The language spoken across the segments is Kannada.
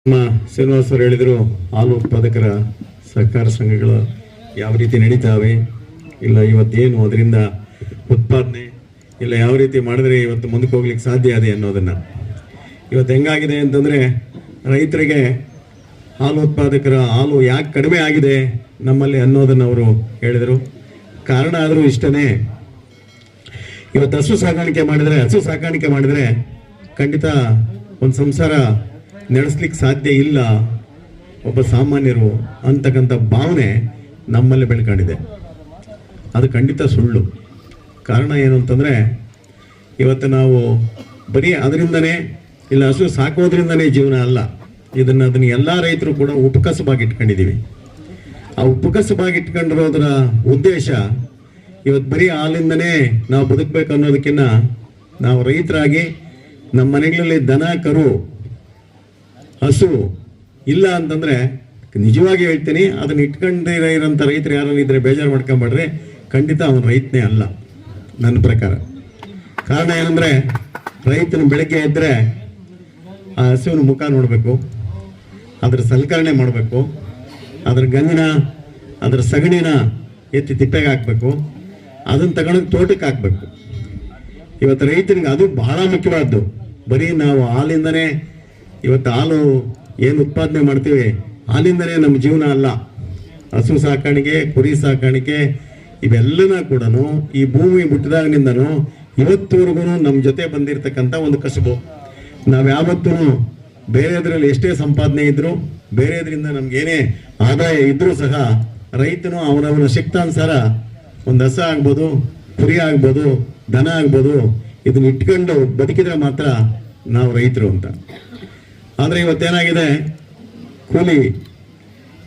ನಮ್ಮ ಶ್ರೀನಿವಾಸ್ ಅವರು ಹೇಳಿದರು, ಹಾಲು ಉತ್ಪಾದಕರ ಸಹಕಾರ ಸಂಘಗಳು ಯಾವ ರೀತಿ ನಡೀತಾವೆ, ಇಲ್ಲ ಇವತ್ತೇನು ಅದರಿಂದ ಉತ್ಪಾದನೆ ಇಲ್ಲ ಯಾವ ರೀತಿ ಮಾಡಿದ್ರೆ ಇವತ್ತು ಮುಂದಕ್ಕೆ ಹೋಗ್ಲಿಕ್ಕೆ ಸಾಧ್ಯ ಇದೆ ಅನ್ನೋದನ್ನು. ಇವತ್ತು ಹೆಂಗಾಗಿದೆ ಅಂತಂದರೆ, ರೈತರಿಗೆ ಹಾಲು ಉತ್ಪಾದಕರ ಹಾಲು ಯಾಕೆ ಕಡಿಮೆ ಆಗಿದೆ ನಮ್ಮಲ್ಲಿ ಅನ್ನೋದನ್ನು ಅವರು ಹೇಳಿದರು. ಕಾರಣ ಆದರೂ ಇಷ್ಟನೇ, ಇವತ್ತು ಹಸು ಸಾಕಾಣಿಕೆ ಮಾಡಿದರೆ ಖಂಡಿತ ಒಂದು ಸಂಸಾರ ನಡೆಸ್ಲಿಕ್ಕೆ ಸಾಧ್ಯ ಇಲ್ಲ ಒಬ್ಬ ಸಾಮಾನ್ಯರು ಅಂತಕ್ಕಂಥ ಭಾವನೆ ನಮ್ಮಲ್ಲಿ ಬೆಳ್ಕೊಂಡಿದೆ. ಅದು ಖಂಡಿತ ಸುಳ್ಳು. ಕಾರಣ ಏನು ಅಂತಂದರೆ, ಇವತ್ತು ನಾವು ಬರೀ ಅದರಿಂದನೇ ಇಲ್ಲ ಹಸು ಸಾಕೋದ್ರಿಂದನೇ ಜೀವನ ಅಲ್ಲ, ಅದನ್ನು ಎಲ್ಲ ರೈತರು ಕೂಡ ಉಪಕಸಬಾಗಿ ಇಟ್ಕೊಂಡಿದ್ದೀವಿ. ಆ ಉಪಕಸಬಾಗಿ ಇಟ್ಕೊಂಡಿರೋದ್ರ ಉದ್ದೇಶ ಇವತ್ತು ಬರೀ ಹಾಲಿಂದನೇ ನಾವು ಬದುಕಬೇಕು ಅನ್ನೋದಕ್ಕಿಂತ ನಾವು ರೈತರಾಗಿ ನಮ್ಮ ಮನೆಗಳಲ್ಲಿ ದನ ಕರು ಹಸು ಇಲ್ಲ ಅಂತಂದರೆ, ನಿಜವಾಗಿ ಹೇಳ್ತೀನಿ, ಅದನ್ನ ಇಟ್ಕೊಂಡಿರೋಂಥ ರೈತರು ಯಾರನ್ನ ಇದ್ರೆ ಬೇಜಾರು ಮಾಡ್ಕೊಂಬೇಡ್ರಿ, ಖಂಡಿತ ಅವನು ರೈತನೇ ಅಲ್ಲ ನನ್ನ ಪ್ರಕಾರ. ಕಾರಣ ಏನಂದರೆ, ರೈತನ ಬೆಳಗ್ಗೆ ಇದ್ದರೆ ಆ ಹಸುವಿನ ಮುಖ ನೋಡಬೇಕು, ಅದರ ಸಲಕರಣೆ ಮಾಡಬೇಕು, ಅದರ ಗಂಜಿನ ಅದರ ಸಗಣಿನ ಎತ್ತಿ ತಿಪ್ಪೆಗೆ ಹಾಕಬೇಕು, ಅದನ್ನು ತಗೊಂಡೋಗಿ ತೋಟಕ್ಕೆ ಹಾಕಬೇಕು. ಇವತ್ತು ರೈತನಿಗೆ ಅದು ಬಹಳ ಮುಖ್ಯವಾದ್ದು. ಬರೀ ನಾವು ಹಾಲಿಂದನೇ ಇವತ್ತು ಹಾಲು ಏನು ಉತ್ಪಾದನೆ ಮಾಡ್ತೀವಿ, ಹಾಲಿಂದನೇ ನಮ್ಮ ಜೀವನ ಅಲ್ಲ. ಹಸು ಸಾಕಾಣಿಕೆ, ಕುರಿ ಸಾಕಾಣಿಕೆ ಇವೆಲ್ಲನ ಕೂಡ ಈ ಭೂಮಿ ಹುಟ್ಟಿದಾಗಿನಿಂದನೂ ಇವತ್ತುವರೆಗೂ ನಮ್ಮ ಜೊತೆ ಬಂದಿರತಕ್ಕಂಥ ಒಂದು ಕಸುಬು. ನಾವು ಯಾವತ್ತೂ ಬೇರೆದ್ರಲ್ಲಿ ಎಷ್ಟೇ ಸಂಪಾದನೆ ಇದ್ದರೂ, ಬೇರೆದ್ರಿಂದ ನಮ್ಗೇನೇ ಆದಾಯ ಇದ್ದರೂ ಸಹ ರೈತನು ಅವನವನ ಶಕ್ತಾನುಸಾರ ಒಂದು ಹಸ ಆಗ್ಬೋದು, ಕುರಿ ಆಗ್ಬೋದು, ದನ ಆಗ್ಬೋದು, ಇದನ್ನ ಇಟ್ಕೊಂಡು ಬದುಕಿದ್ರೆ ಮಾತ್ರ ನಾವು ರೈತರು ಅಂತ. ಆದರೆ ಇವತ್ತೇನಾಗಿದೆ,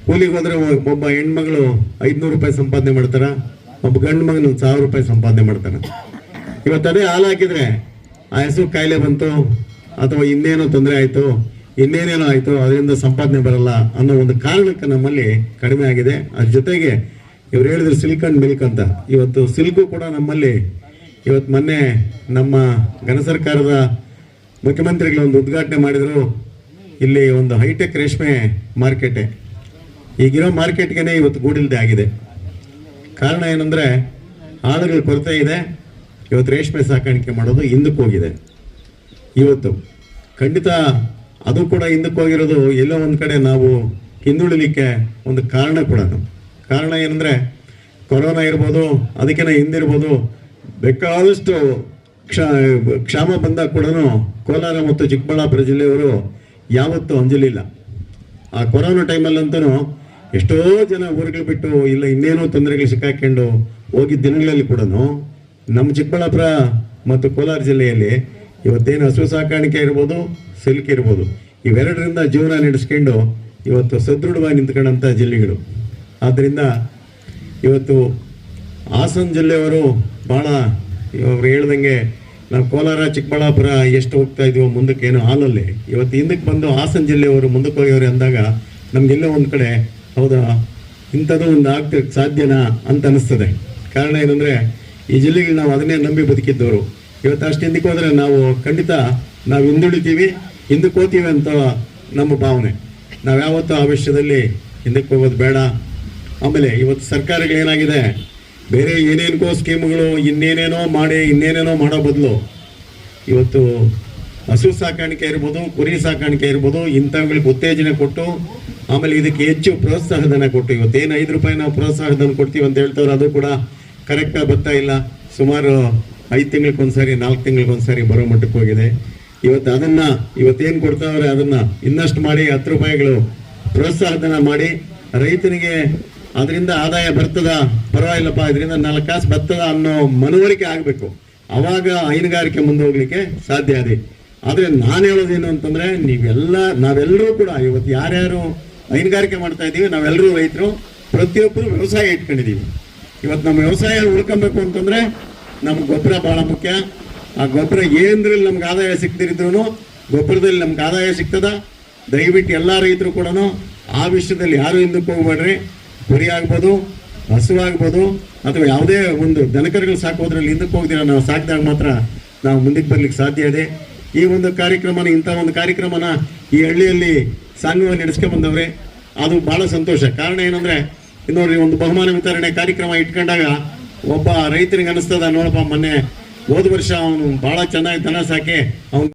ಕೂಲಿಗೆ ಹೋದ್ರೆ ಒಬ್ಬ ಹೆಣ್ಮಗಳು 500 ರೂಪಾಯಿ ಸಂಪಾದನೆ ಮಾಡ್ತಾರ, ಒಬ್ಬ ಗಂಡು ಮಗನ 1000 ರೂಪಾಯಿ ಸಂಪಾದನೆ ಮಾಡ್ತಾನೆ. ಇವತ್ತು ಅದೇ ಹಾಲು ಹಾಕಿದ್ರೆ ಆ ಹಸು ಕಾಯಿಲೆ ಬಂತು ಅಥವಾ ಇನ್ನೇನೋ ತೊಂದರೆ ಆಯಿತು, ಇನ್ನೇನೇನೋ ಆಯಿತು, ಅದರಿಂದ ಸಂಪಾದನೆ ಬರಲ್ಲ ಅನ್ನೋ ಒಂದು ಕಾರಣಕ್ಕೆ ನಮ್ಮಲ್ಲಿ ಕಡಿಮೆ ಆಗಿದೆ. ಅದ್ರ ಜೊತೆಗೆ ಇವ್ರು ಹೇಳಿದ್ರು ಸಿಲ್ಕ್ ಅಂಡ್ ಮಿಲ್ಕ್ ಅಂತ. ಇವತ್ತು ಸಿಲ್ಕು ಕೂಡ ನಮ್ಮಲ್ಲಿ ಇವತ್ತು ಮೊನ್ನೆ ನಮ್ಮ ಘನ ಸರ್ಕಾರದ ಮುಖ್ಯಮಂತ್ರಿಗಳು ಒಂದು ಉದ್ಘಾಟನೆ ಮಾಡಿದರು. ಇಲ್ಲಿ ಒಂದು ಹೈಟೆಕ್ ರೇಷ್ಮೆ ಮಾರ್ಕೆಟೇ, ಈಗಿರೋ ಮಾರ್ಕೆಟ್ಗೆ ಇವತ್ತು ಗೂಡಿಲ್ದೆ ಆಗಿದೆ. ಕಾರಣ ಏನಂದರೆ, ಆಳುಗಳ ಕೊರತೆ ಇದೆ. ಇವತ್ತು ರೇಷ್ಮೆ ಸಾಕಾಣಿಕೆ ಮಾಡೋದು ಹಿಂದಕ್ಕೆ ಹೋಗಿದೆ. ಇವತ್ತು ಖಂಡಿತ ಅದು ಕೂಡ ಹಿಂದಕ್ಕೆ ಹೋಗಿರೋದು ಎಲ್ಲೋ ಒಂದು ಕಡೆ ನಾವು ಹಿಂದುಳಿಲಿಕ್ಕೆ ಒಂದು ಕಾರಣ ಕೂಡ. ಕಾರಣ ಏನಂದರೆ, ಕೊರೋನಾ ಇರ್ಬೋದು, ಅದಕ್ಕಿಂತ ಹಿಂದಿರ್ಬೋದು, ಬೇಕಾದಷ್ಟು ಕ್ಷಾಮ ಬಂದಾಗ ಕೂಡ ಕೋಲಾರ ಮತ್ತು ಚಿಕ್ಕಬಳ್ಳಾಪುರ ಜಿಲ್ಲೆಯವರು ಯಾವತ್ತೂ ಅಂಜಲಿಲ್ಲ. ಆ ಕೊರೋನಾ ಟೈಮಲ್ಲಂತೂ ಎಷ್ಟೋ ಜನ ಊರುಗಳು ಬಿಟ್ಟು ಇಲ್ಲ ಇನ್ನೇನೋ ತೊಂದರೆಗಳು ಸಿಕ್ಕಾಕೊಂಡು ಹೋಗಿದ್ದ ದಿನಗಳಲ್ಲಿ ಕೂಡ ನಮ್ಮ ಚಿಕ್ಕಬಳ್ಳಾಪುರ ಮತ್ತು ಕೋಲಾರ ಜಿಲ್ಲೆಯಲ್ಲಿ ಇವತ್ತೇನು ಹಸು ಸಾಕಾಣಿಕೆ ಇರ್ಬೋದು, ಸಿಲ್ಕ್ ಇರ್ಬೋದು, ಇವೆರಡರಿಂದ ಜೀವನ ನಡೆಸ್ಕೊಂಡು ಇವತ್ತು ಸದೃಢವಾಗಿ ನಿಂತ್ಕೊಂಡಂಥ ಜಿಲ್ಲೆಗಳು. ಆದ್ದರಿಂದ ಇವತ್ತು ಹಾಸನ ಜಿಲ್ಲೆಯವರು ಭಾಳ ಇವರು ಹೇಳ್ದಂಗೆ ನಾವು ಕೋಲಾರ ಚಿಕ್ಕಬಳ್ಳಾಪುರ ಎಷ್ಟು ಹೋಗ್ತಾ ಇದೀವೋ ಮುಂದಕ್ಕೆ ಏನೋ ಹಾಲಲ್ಲಿ, ಇವತ್ತು ಹಿಂದಕ್ಕೆ ಬಂದು ಹಾಸನ ಜಿಲ್ಲೆಯವರು ಮುಂದಕ್ಕೆ ಹೋಗ್ಯವ್ರೆ ಅಂದಾಗ ನಮಗೆಲ್ಲೋ ಒಂದು ಕಡೆ ಹೌದಾ ಇಂಥದ್ದು ಒಂದು ಆಗ್ತಿರಕ್ಕೆ ಸಾಧ್ಯನಾ ಅಂತ ಅನಿಸ್ತದೆ. ಕಾರಣ ಏನಂದರೆ, ಈ ಜಿಲ್ಲೆಗೆ ನಾವು ಅದನ್ನೇ ನಂಬಿ ಬದುಕಿದ್ದವರು. ಇವತ್ತು ಅಷ್ಟು ಹಿಂದಕ್ಕೆ ಹೋದರೆ ನಾವು ಖಂಡಿತ ನಾವು ಹಿಂದುಳಿತೀವಿ, ಹಿಂದಕ್ಕೆ ಹೋಗ್ತೀವಿ ಅಂತ ನಮ್ಮ ಭಾವನೆ. ನಾವು ಯಾವತ್ತೂ ಆ ವಿಷಯದಲ್ಲಿ ಹಿಂದಕ್ಕೆ ಹೋಗೋದು ಬೇಡ. ಆಮೇಲೆ ಇವತ್ತು ಸರ್ಕಾರಗಳೇನಾಗಿದೆ, ಬೇರೆ ಏನೇನೋ ಸ್ಕೀಮ್ಗಳು ಇನ್ನೇನೇನೋ ಮಾಡೋ ಬದಲು ಇವತ್ತು ಹಸು ಸಾಕಾಣಿಕೆ ಇರ್ಬೋದು, ಕುರಿ ಸಾಕಾಣಿಕೆ ಇರ್ಬೋದು, ಇಂಥವುಗಳಿಗೆ ಉತ್ತೇಜನ ಕೊಟ್ಟು, ಆಮೇಲೆ ಇದಕ್ಕೆ ಹೆಚ್ಚು ಪ್ರೋತ್ಸಾಹಧನ ಕೊಟ್ಟು, ಇವತ್ತೇನು 5 ರೂಪಾಯಿ ನಾವು ಪ್ರೋತ್ಸಾಹಧನ ಕೊಡ್ತೀವಿ ಅಂತ ಹೇಳ್ತವ್ರು, ಅದು ಕೂಡ ಕರೆಕ್ಟಾಗಿ ಬರ್ತಾ ಇಲ್ಲ. ಸುಮಾರು 5 ತಿಂಗಳಿಗೊಂದ್ಸರಿ 4 ತಿಂಗಳಿಗೊಂದ್ಸರಿ ಬರೋ ಮಟ್ಟಕ್ಕೆ ಹೋಗಿದೆ. ಅದನ್ನು ಇವತ್ತೇನು ಕೊಡ್ತಾವ್ರೆ ಅದನ್ನು ಇನ್ನಷ್ಟು ಮಾಡಿ 10 ರೂಪಾಯಿಗಳು ಪ್ರೋತ್ಸಾಹಧನ ಮಾಡಿ ರೈತನಿಗೆ ಅದರಿಂದ ಆದಾಯ ಬರ್ತದ, ಪರವಾಗಿಲ್ಲಪ್ಪ ಇದರಿಂದ 4 ಕಾಸು ಬರ್ತದ ಅನ್ನೋ ಮನವರಿಕೆ ಆಗಬೇಕು. ಆವಾಗ ಹೈನುಗಾರಿಕೆ ಮುಂದೆ ಹೋಗ್ಲಿಕ್ಕೆ ಸಾಧ್ಯ ಇದೆ. ಆದರೆ ನಾನು ಹೇಳೋದೇನು ಅಂತಂದರೆ, ನಾವೆಲ್ಲರೂ ಕೂಡ ಇವತ್ತು ಯಾರ್ಯಾರು ಹೈನುಗಾರಿಕೆ ಮಾಡ್ತಾ ಇದ್ದೀವಿ, ನಾವೆಲ್ಲರೂ ರೈತರು, ಪ್ರತಿಯೊಬ್ಬರು ವ್ಯವಸಾಯ ಇಟ್ಕೊಂಡಿದ್ದೀವಿ. ಇವತ್ತು ನಮ್ಮ ವ್ಯವಸಾಯ ಉಳ್ಕೊಬೇಕು ಅಂತಂದರೆ ನಮ್ಗೆ ಗೊಬ್ಬರ ಭಾಳ ಮುಖ್ಯ. ಆ ಗೊಬ್ಬರ ಏನರಲ್ಲಿ ನಮ್ಗೆ ಆದಾಯ ಸಿಗ್ತಿರಿದ್ರು ಗೊಬ್ಬರದಲ್ಲಿ ನಮ್ಗೆ ಆದಾಯ ಸಿಗ್ತದ. ದಯವಿಟ್ಟು ಎಲ್ಲ ರೈತರು ಕೂಡ ಆ ವಿಷಯದಲ್ಲಿ ಯಾರು ಹಿಂದಕ್ಕೆ ಹೋಗ್ಬೇಡ್ರಿ. ಕುರಿ ಆಗ್ಬೋದು, ಹಸು ಆಗ್ಬೋದು, ಅಥವಾ ಯಾವುದೇ ಒಂದು ದನಕರುಗಳು ಸಾಕೋದ್ರಲ್ಲಿ ಹಿಂದಕ್ಕೆ ಹೋಗ್ದಿರ ನಾವು ಸಾಕಿದಾಗ ಮಾತ್ರ ನಾವು ಮುಂದಕ್ಕೆ ಬರ್ಲಿಕ್ಕೆ ಸಾಧ್ಯ ಇದೆ. ಈ ಒಂದು ಕಾರ್ಯಕ್ರಮನ, ಇಂಥ ಒಂದು ಕಾರ್ಯಕ್ರಮನ ಈ ಹಳ್ಳಿಯಲ್ಲಿ ಸಂಘವನ್ನು ನಡೆಸ್ಕೊಂಡ್ ಬಂದವ್ರೆ. ಅದು ಬಹಳ ಸಂತೋಷ. ಕಾರಣ ಏನಂದ್ರೆ ನೋಡ್ರಿ, ಒಂದು ಬಹುಮಾನ ವಿತರಣೆ ಕಾರ್ಯಕ್ರಮ ಇಟ್ಕೊಂಡಾಗ ಒಬ್ಬ ರೈತನಿಗೆ ಅನಿಸ್ತದ, ನೋಡಪ್ಪ ಮೊನ್ನೆ ಹೋದ ವರ್ಷ ಅವನು ಬಹಳ ಚೆನ್ನಾಗಿ ದನ ಸಾಕಿ ಅವ್ನು